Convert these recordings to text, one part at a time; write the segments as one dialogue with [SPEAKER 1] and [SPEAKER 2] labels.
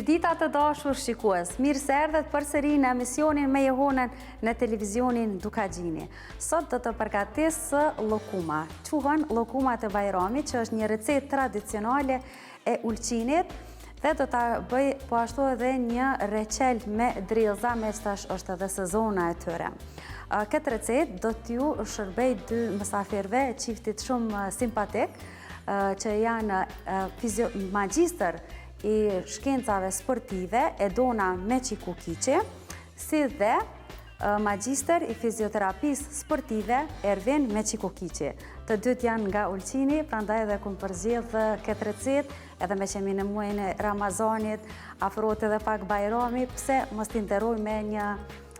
[SPEAKER 1] Mirëdita të dashur shikues, mirë se erdhët përsëri në emisionin me Jehonën në televizionin Dukagjini. Sot do të përgatis llokuma. Quhen llokumat e Bajramit, që është një recetë tradicionale e Ulqinit, dhe do ta bëj po ashtu edhe një reçel me drillza, me tash është edhe sezona e tyre. Këtë recetë do t'ju shërbej dy mysafirve, çiftit shumë simpatik, që janë magjistër i shkencave sportive Edona Meçikukiçi, si dhe magjister i fizioterapisë sportive Ervin Meçikukiçi. Të dytë janë nga Ulqini, prandaj edhe kum përzgjedh këtë recetë, edhe me qemi në muajin e Ramazanit, afrohet edhe pak Bajrami, pse mos t'i nderoj me një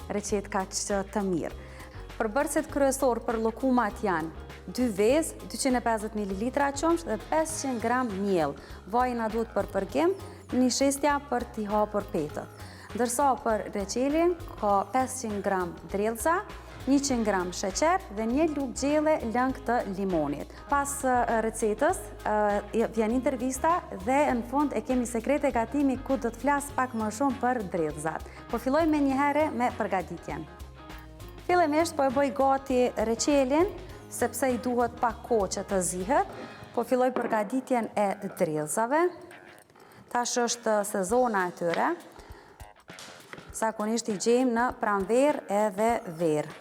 [SPEAKER 1] recetë kaq të mirë. Përbërësit kryesor për llokumat janë 2 vezë, 250 ml qumsh dhe 500 gram miell. Vaji na duhet për përgim, një shestja për t'i hapur petët. Ndërsa për reçelin ka 500 gram drillza, 100 gram sheqer dhe një lugë gjelle lëng të limonit. Pas recetës vjen intervista dhe në fund e kemi sekrete gatimi ku do të flas pak më shumë për drillzat. Po filloj me njëherë me përgatitjen. Fillimisht po e bëj gati reçelin, sepse i duhet pak kohë që të zihet, po filloj përgatitjen e drillzave. Tash është sezona e tyre, zakonisht i gjejmë në pranverë edhe verë.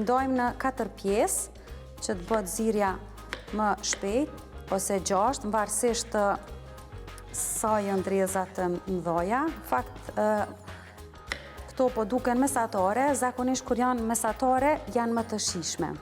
[SPEAKER 1] Ndojmë në 4 pjesë, që të bëhet zirja më shpejt, ose 6, varësisht sa janë drillzat të mëdha. Në fakt, këto po duken mesatare, zakonisht kur janë mesatare, janë më të shijshme.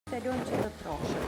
[SPEAKER 1] Të lëmë që të troshë.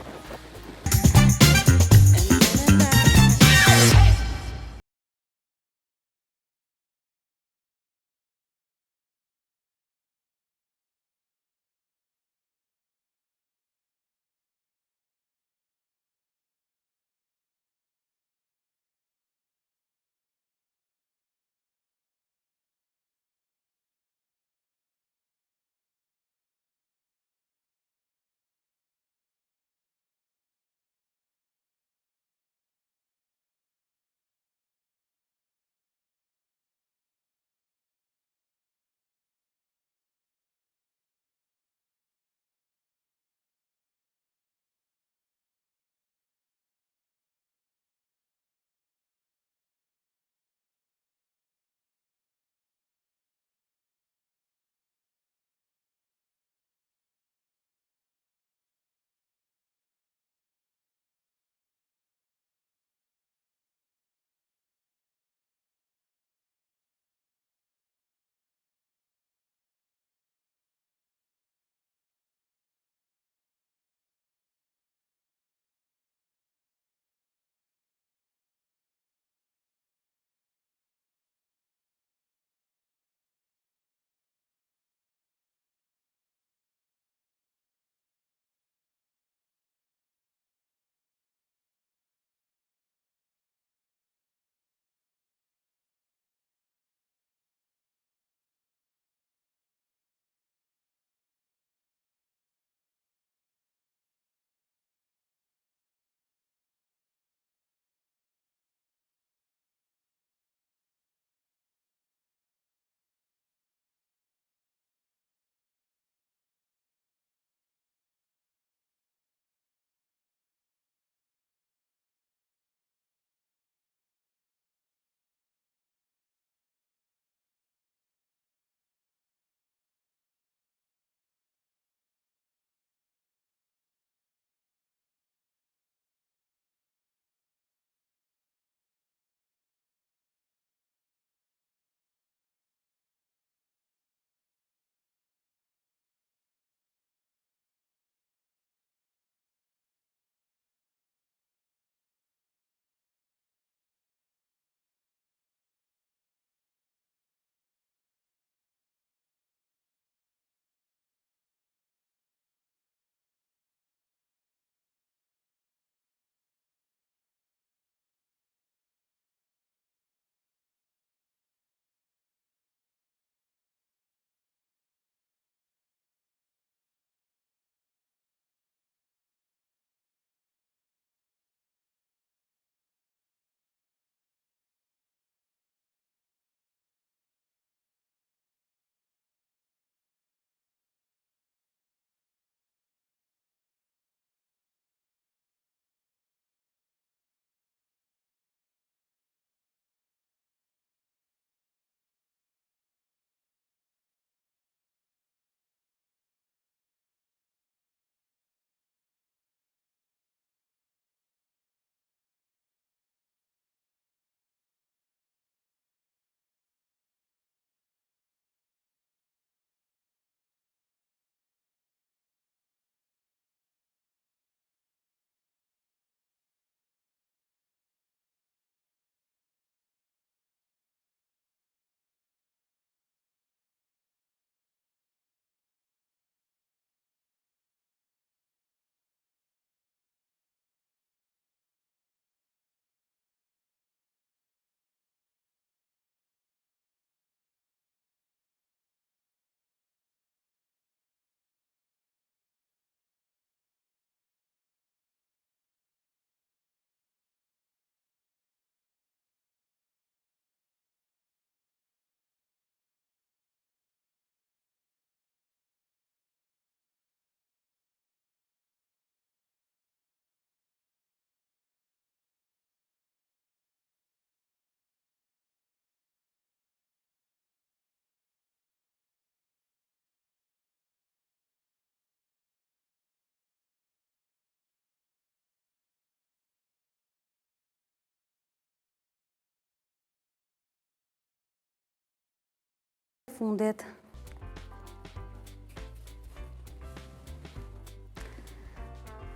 [SPEAKER 1] fundit.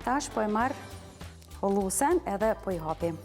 [SPEAKER 1] Tash po e marr hollusen edhe po I hapim.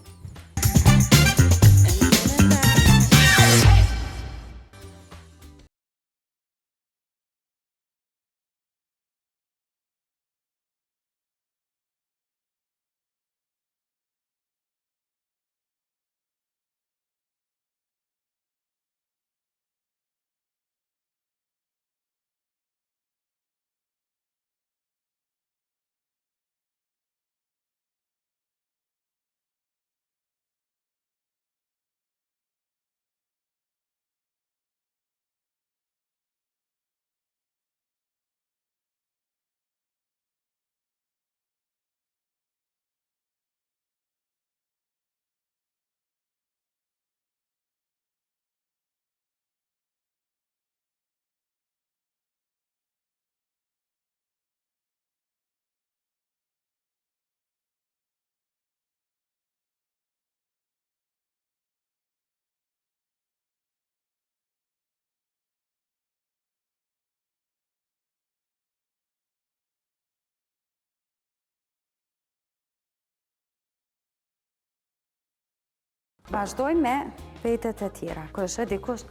[SPEAKER 1] Vazhdojmë me petet e tjera. Kështë dikush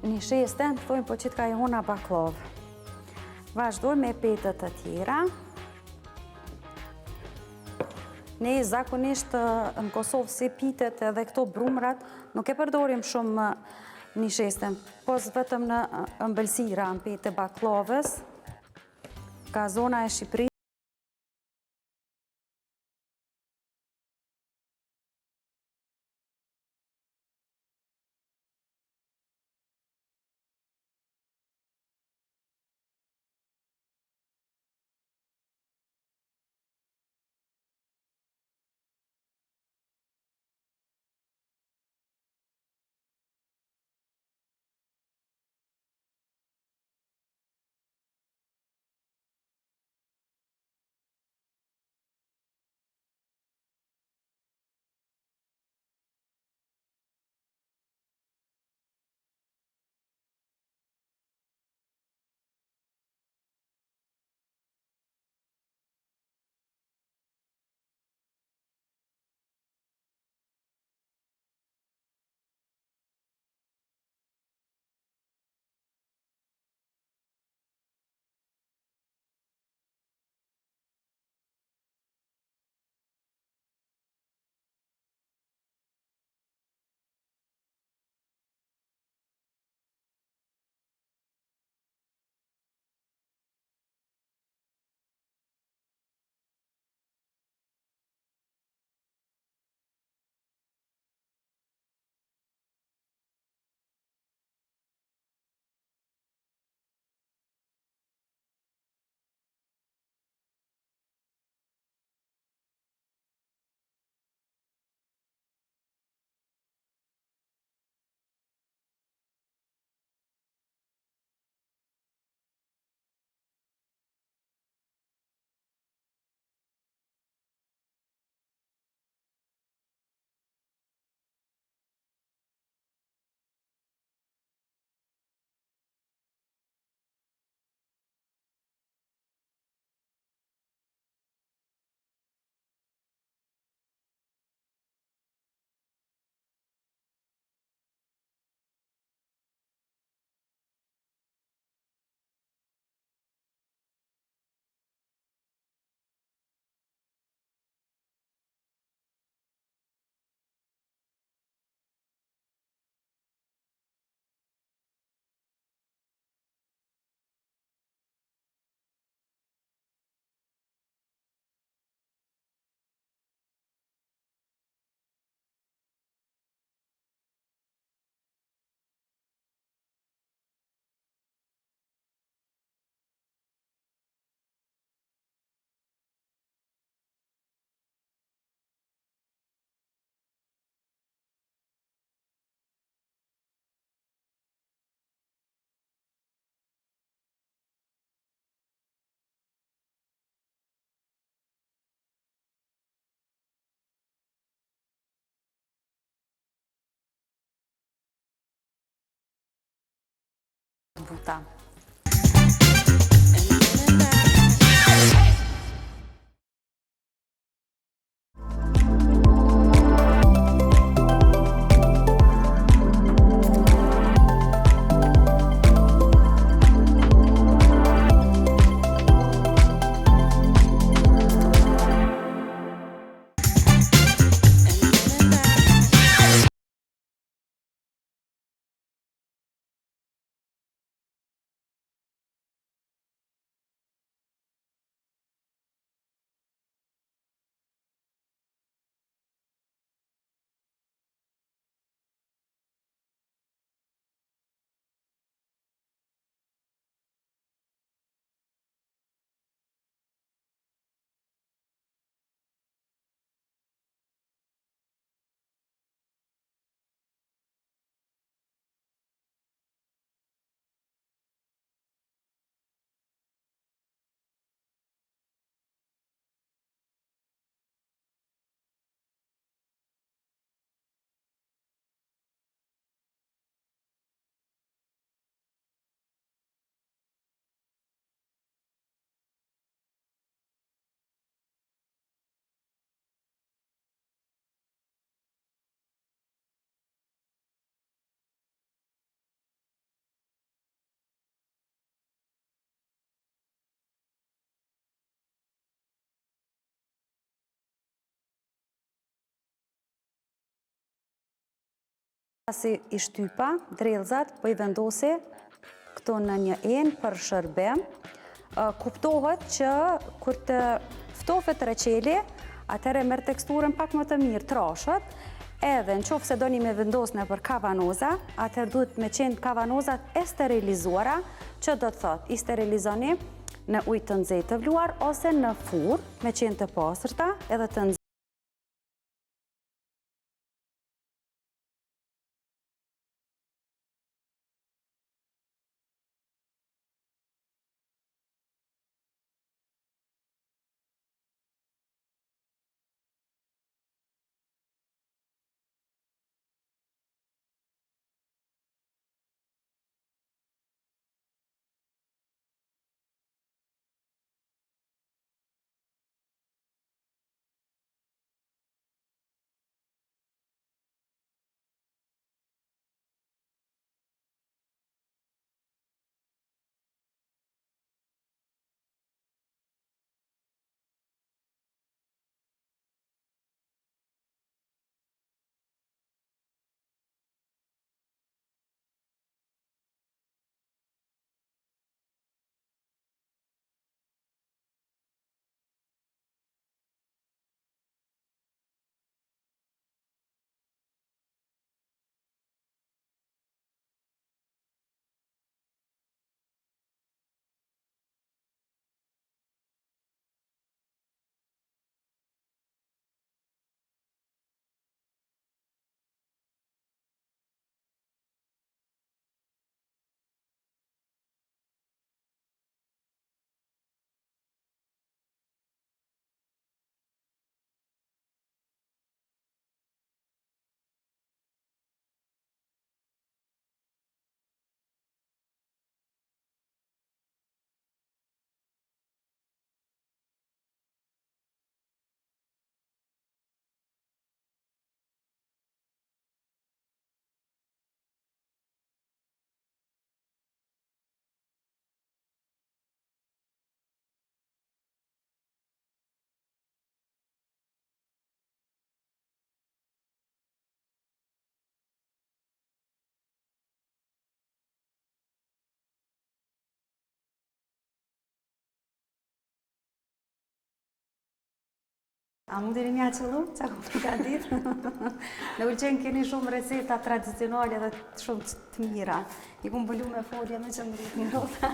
[SPEAKER 1] një shesten, thojmë po qitë ka I hona baklavë. Vazhdojmë me petet e tjera. Ne zakonisht në Kosovë si pitet edhe këto brumrat, nuk e përdorim shumë një shesten, po vetëm në ëmbëlsira, në pete baklavës, ka zona e Shqipërisë. buta. Pasi I shtypa, drellzat po I vendosi këto në një enë për shërbim. Kuptohet që kur të ftofet reçeli, atëherë merr teksturën pak më të mirë, trashët, edhe në qoftë se doni me vendos nëpër kavanoza, atëherë duhet me qenë kavanozat e sterilizuara, që do të thotë I sterilizoni në ujë të nxehtë të vluar ose në furrë, me qenë të pastërta edhe të nxehtë. A mundi një qëllu, që ku ka ditë? Në pëlqen keni shumë receta tradicionale dhe shumë të mira. I kumë bëllu me folje me qëndrit minuta.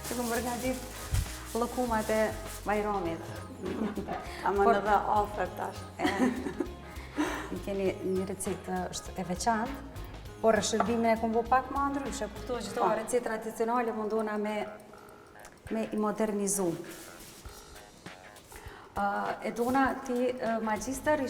[SPEAKER 1] Që kumë përgatit llokumat e Bajramit.
[SPEAKER 2] A më në dhe ofër tash.
[SPEAKER 1] Keni një recetë është e veçantë, por shërbimin e kumë bo pak më ndryshe. Këto gjitho recetë tradicionale mundona me I modernizu. Edona ti magjister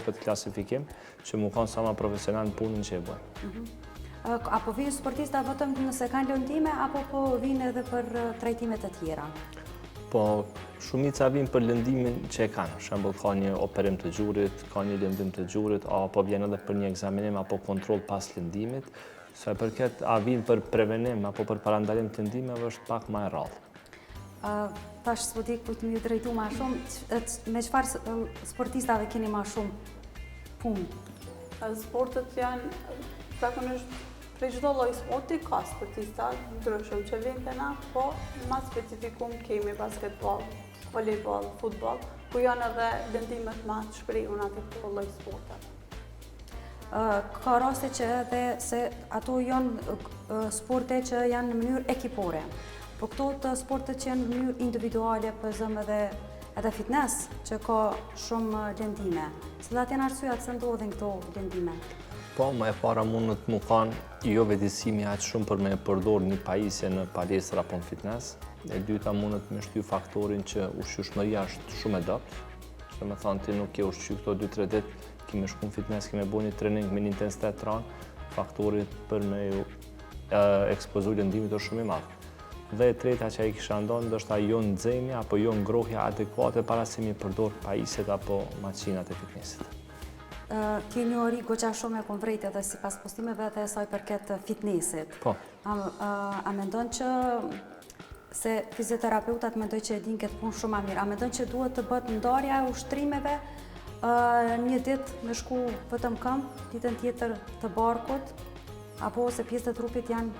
[SPEAKER 3] këtë klasifikim që mu kanë sa ma profesional në punën që e bëjnë.
[SPEAKER 1] Apo vinë sportista vetëm nëse kanë lëndime, apo po vinë edhe për trajtimet e tjera?
[SPEAKER 3] Po, shumica vinë për lëndimin që e kanë. Shembull, ka një operim të gjurit, ka një lëndim të gjurit, apo vjen edhe për një ekzaminim apo kontroll pas lëndimit. Sa e përket a vinë për prevenim apo për parandalim të lëndimeve është pak më e rrallë.
[SPEAKER 1] Tash s'po di ku të më drejtu më shumë, me çfarë sportistave keni më shumë punë?
[SPEAKER 2] Sportet janë zakonisht prej çdo lloj sporti ka sportista ndryshëm që vinë te na, po ma specifikum kemi basketbol, volejbol, futboll, ku janë edhe lëndimet më të shprehura të këto lloj sporteve.
[SPEAKER 1] Ka raste që edhe se ato janë sporte që janë në mënyrë ekipore. Po këto të sportet që janë në mënyrë individuale, pëzëm edhe fitness, që ka shumë lëndime. Cilat janë arsyet se ndodhin këto lëndime?
[SPEAKER 3] Po, më e para mundët mu kanë jo vetësimi aq shumë për me përdor një pajisje në palestër apo në fitness. E dyta mundët me shty faktorin që ushqyeshmëria është shumë e dobët. Që me thonë ti nuk ke ushqy këto 2-3 ditë, kime shku në fitness, kime bo një trening me një intensitet të ranë, faktorit për me ekspozu lëndimit është shumë i madhë. Dhe e treta që a i kisha ndonë, ndoshta jo nxemja apo jo ngrohja adekuate para se mi përdor pajisjet apo makinat e fitnessit.
[SPEAKER 1] Ti një ori goqa shumë e konvrejt edhe si pas postimeve dhe saj përket fitnessit.
[SPEAKER 3] Po.
[SPEAKER 1] A mendon që se fizioterapeutat mendoj që e din këtë punë shumë a mirë, a mendon që duhet të bëhet ndarja e ushtrimeve, një ditë me shku vetëm këmbë, ditën tjetër të barkut, apo se pjesët e trupit janë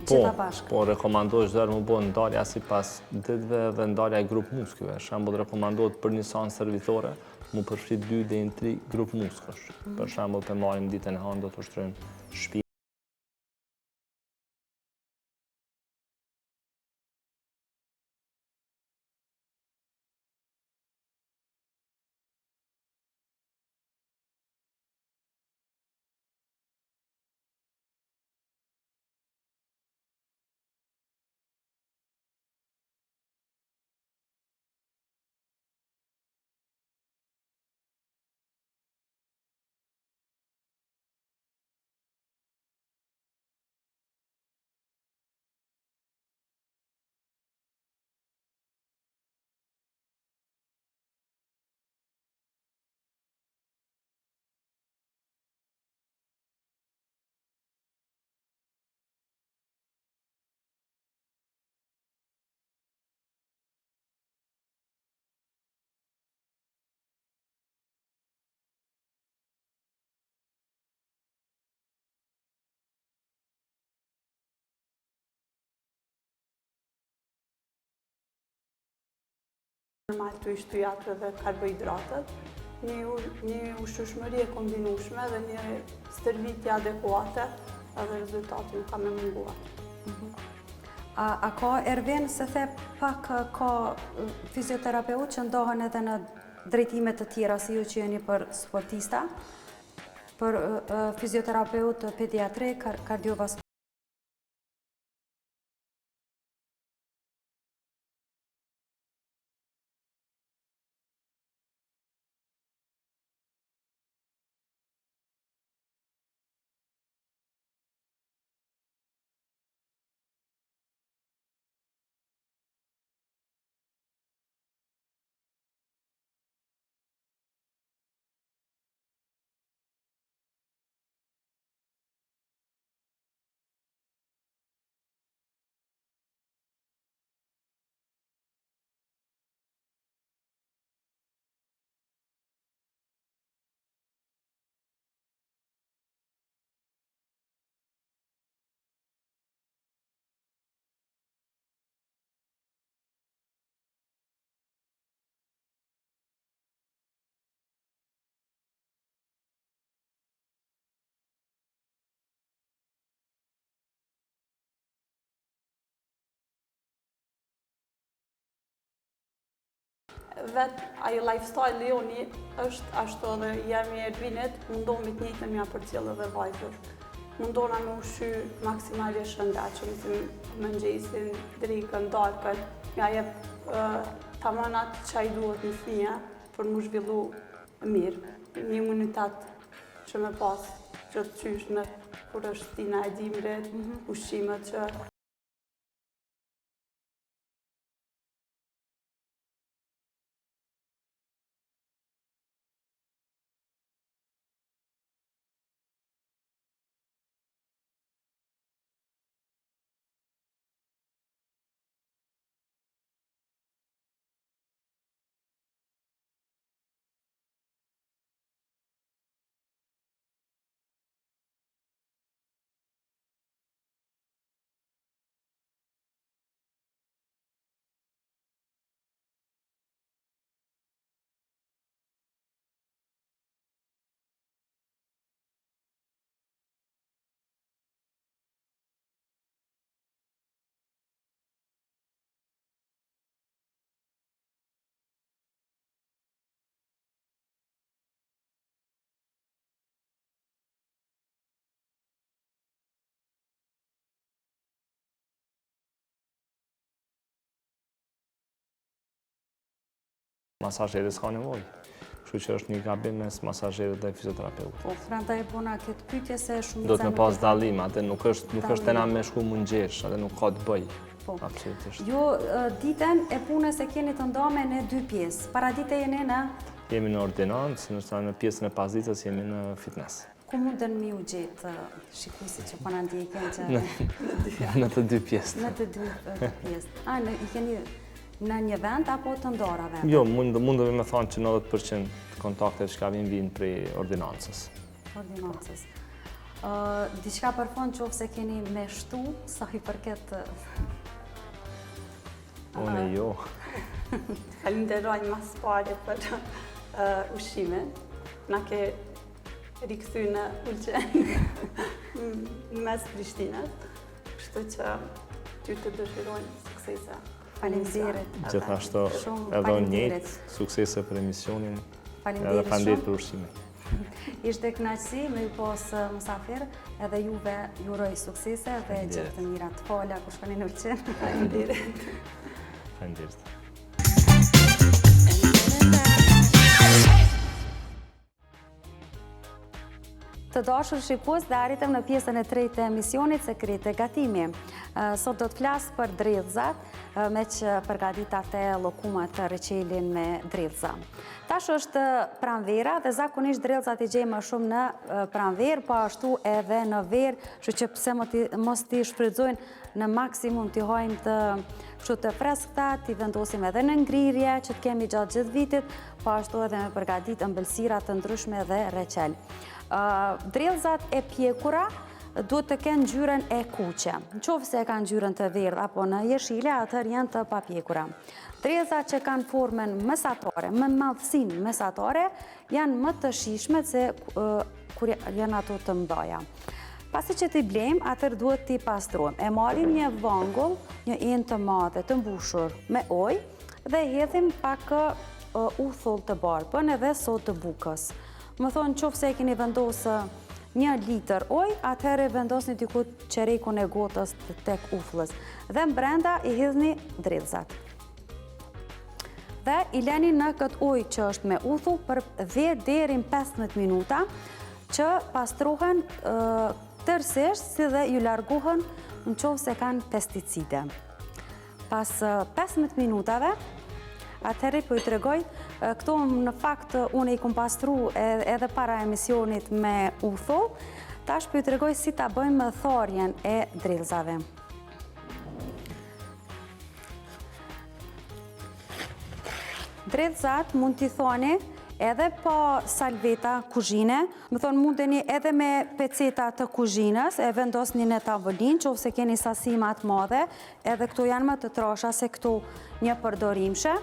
[SPEAKER 1] gjitha bashkë?
[SPEAKER 3] Po, rekomandohet çdo herë mu bëhet ndarja sipas ditëve dhe ndarja e grup muskujve. Shembull, rekomandohet për një seancë servitore mu përfshit 2 deri në 3 grup muskësh. Për shembull, të marrim ditën e hënë do të ushtrojmë shpinën.
[SPEAKER 2] Normal të shtyjat dhe karbohidratët, një ushqyeshmëri e kombinueshme dhe një stërvitje adekuate edhe rezultati nuk ka me munguar.
[SPEAKER 1] A ka Ervin se the pak ka fizioterapeut që ndohen edhe në drejtimet të tjera si ju që jeni për sportista, për fizioterapeut pediatrik, kardiovaskular?
[SPEAKER 2] Vetë ajo lifestyle joni është ashtu dhe jemi e Ervinit, mundohemi të njëjtën mja për cilë dhe vajzër. Mundohna me ushqy maksimalisht shëndetshëm, si mëngjesin, drekën, darkën, ja jep tamanat që i duhet në fëmija për mu zhvillu mirë. një imunitet që me pas që të qysh në kur është tina e dimrit, ushqimet që
[SPEAKER 3] Masazherës ka nevojë. Kështu që është një gabim mes masazherit dhe fizioterapeutit.
[SPEAKER 1] Po, prandaj bona këtë pyetje se shumica
[SPEAKER 3] Do të me pas dallim, atë nuk është tena me shku mundgjesh, atë nuk ka të bëj.
[SPEAKER 1] Po.
[SPEAKER 3] Absolutisht.
[SPEAKER 1] Jo, ditën e punës e keni të ndame në 2 pjesë. Para dite jeni në...
[SPEAKER 3] Jemi në ordinancë, nërsa në pjesën e pasditës jemi në fitness.
[SPEAKER 1] Ku mundën mi u gjetë shikuesit që po na ndjekin që...
[SPEAKER 3] Në të 2 pjesë.
[SPEAKER 1] Në të 2 pjesë. I keni në një vend apo të ndora vend?
[SPEAKER 3] Jo, mundëve me thonë që 90% kontaktet që ka vinë prej ordinancës.
[SPEAKER 1] Ordinancës. Diçka për fond që ofse keni me shtu, sa i përket...
[SPEAKER 3] Unë jo.
[SPEAKER 2] falenderoj mas pare për ushqimin. Na ke rikëthy në Ulqen, në mes Prishtinës. Kështu që ty të dëshirojnë suksese.
[SPEAKER 1] Faleminderit.
[SPEAKER 3] Gjithashtu edhe njëjtë suksese për emisionin. Edhe faleminderit për ushqimin.
[SPEAKER 1] Ishte kënaqësi me ju pas musafir, edhe juve ju uroj suksese dhe gjithë të mira. Të fola kur shkoni në Ulqen.
[SPEAKER 2] Faleminderit.
[SPEAKER 3] Faleminderit.
[SPEAKER 1] Të dashur shikues, dhe arritëm në pjesën e tretë të emisionit Sekrete Gatimi. Sot do të flas për dredhzat, me që përgatit atë llokumat të reçelin me dredhza. Tash është pranvera dhe zakonisht dredhzat i gjejmë më shumë në pranverë, po ashtu edhe në verë, kështu që pse mos t'i shfrytëzojnë në maksimum t'i hajmë të freskëta, t'i vendosim edhe në ngrirje që të kemi gjatë gjithë vitit, po ashtu edhe me përgatit ëmbëlsira të ndryshme dhe reçel. Dredhzat e pjekura duhet të kenë ngjyrën e kuqe. Nëse e kanë ngjyrën të verdhë apo në jeshile, atëherë janë të papjekura. Dredhzat që kanë formën mesatare, me madhësinë mesatare, janë më të shijshme se kur janë ato të mëdha. Pasi që t'i blejmë, atëherë duhet t'i pastrojmë. E marrim një vangull, një enë të madhe të mbushur me ujë dhe hedhim pak uthull të barbën edhe sodë të bukës. Më thonë, nëse e keni vendosë 1 litër ujë, atëherë vendosni diku qerekun e gotës tek uthullës. Dhe brenda i hidhni dredhzat. Dhe i leni në këtë ujë që është me uthull për 10 deri në 15 minuta që pastrohen tërësisht si dhe ju largohen nëse kanë pesticide. Pas 15 minutave, atëherë po ju tregoj, këto në fakt unë i kom pastru edhe para emisionit me uthull, tash po ju tregoj si ta bëjmë tharjen e dredhzave. Dredhzat mund t'i thoni edhe pa salveta kuzhine, më thonë mundeni edhe me peceta të kuzhinës, e vendosni në tavolinë, nëse keni sasi më të madhe, edhe këto janë më të trasha se këto një përdorimshe.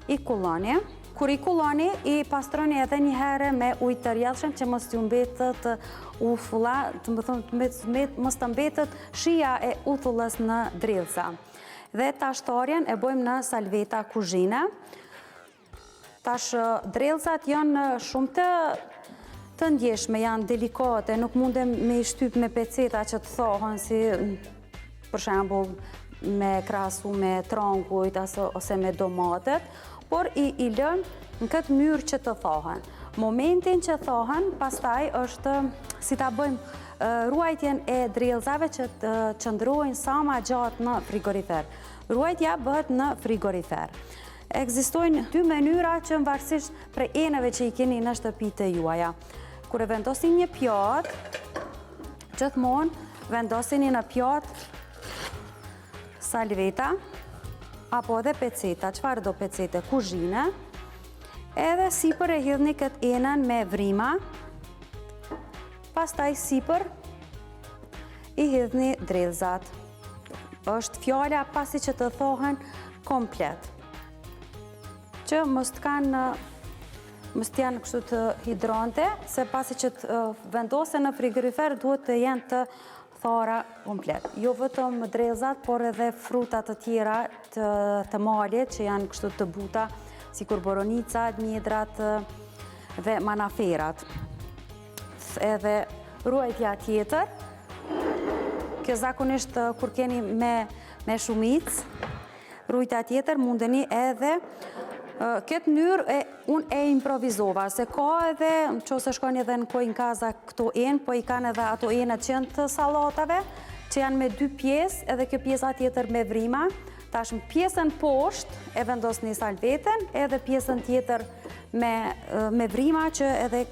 [SPEAKER 1] I kulloni. Kur i kulloni, i pastroni edhe një herë me ujë të rrjedhshëm që mos t'ju mbetet uthulla, mos të mbetet shija e uthullës në dredhza. Dhe tash tharjen e bëjmë në salveta kuzhine. Tash dredhzat janë shumë të ndjeshme, janë delikate, nuk mundem me i shtyp me peceta që të thohen si për shembull me krahasu me trangujt ose me domatet, por i lën në këtë mënyrë që të thahen. Momentin që thohen, pastaj është si ta bëjmë ruajtjen e drellzave që të qëndrojnë sa ma gjatë në frigorifer. Ruajtja bëhet në frigorifer. Ekzistojnë dy mënyra që varësisht prej eneve që i keni në shtëpitë juaja. Kur e vendosin një pjatë, gjithmonë vendosini në pjatë salveta apo edhe peceta, çfarë do pecete, kuzhine, edhe sipër e hidhni këtë enën me vrima, pastaj sipër i hidhni drellzat. Është fjala pasi që të thohen komplet. Që mos janë kështu të hidrante, se pasi që të vendosen në frigorifer duhet të jenë të thara komplet. Jo vetëm drellzat, por edhe frutat të tjera të malit që janë kështu të buta, sikur boronicat, mjedrat dhe manaferat. Edhe ruajtja tjetër, kjo zakonisht kur keni me shumicë, ruajtja tjetër mundeni edhe këtë mënyrë unë e improvizova, se ka edhe, nëse shkoni edhe në Kojnë Kaza këto enë, po i kanë edhe ato enët që janë të sallatave, që janë me dy pjesë, edhe kjo pjesa tjetër me vrima. Tashmë pjesën poshtë e vendosni salveten, edhe pjesën tjetër me vrima që edhe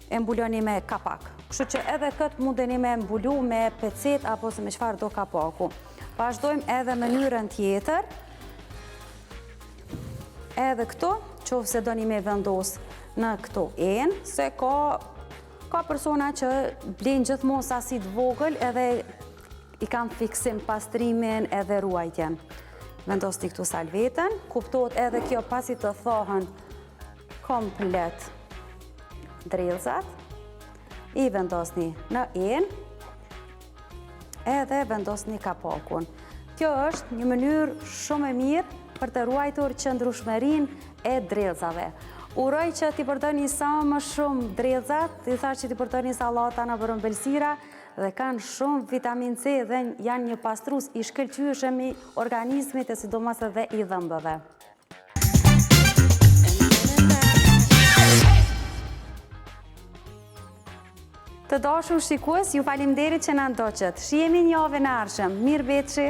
[SPEAKER 1] e mbuloni me kapak. Kështu që edhe këtë mundeni me mbulu me pecet apo se me çfarë do kapaku. Vazhdojmë edhe mënyrën tjetër. Edhe këto, qoftë se doni me vendos në këto enë, se ka persona që blenë gjithmonë sasi të vogël edhe i kanë fiksim pastrimin edhe ruajtjen. Vendosni këtu salveten, kuptohet edhe kjo pasi të thohen komplet drellzat, i vendosni në enë, edhe vendosni kapakun. Kjo është një mënyrë shumë e mirë për të ruajtur qëndrueshmërinë e drellzave. Uroj që t'i përdorni sa më shumë drellzat, t'i thash që t'i përdorni sallata në ëmbëlsira dhe kanë shumë vitamin C dhe janë një pastrues i shkëlqyeshëm i organizmit e sidomos edhe i dhëmbëve. Të dashur shikues, ju faleminderit që na ndoqët. Shihemi në javën e ardhshme. Mirë betshi.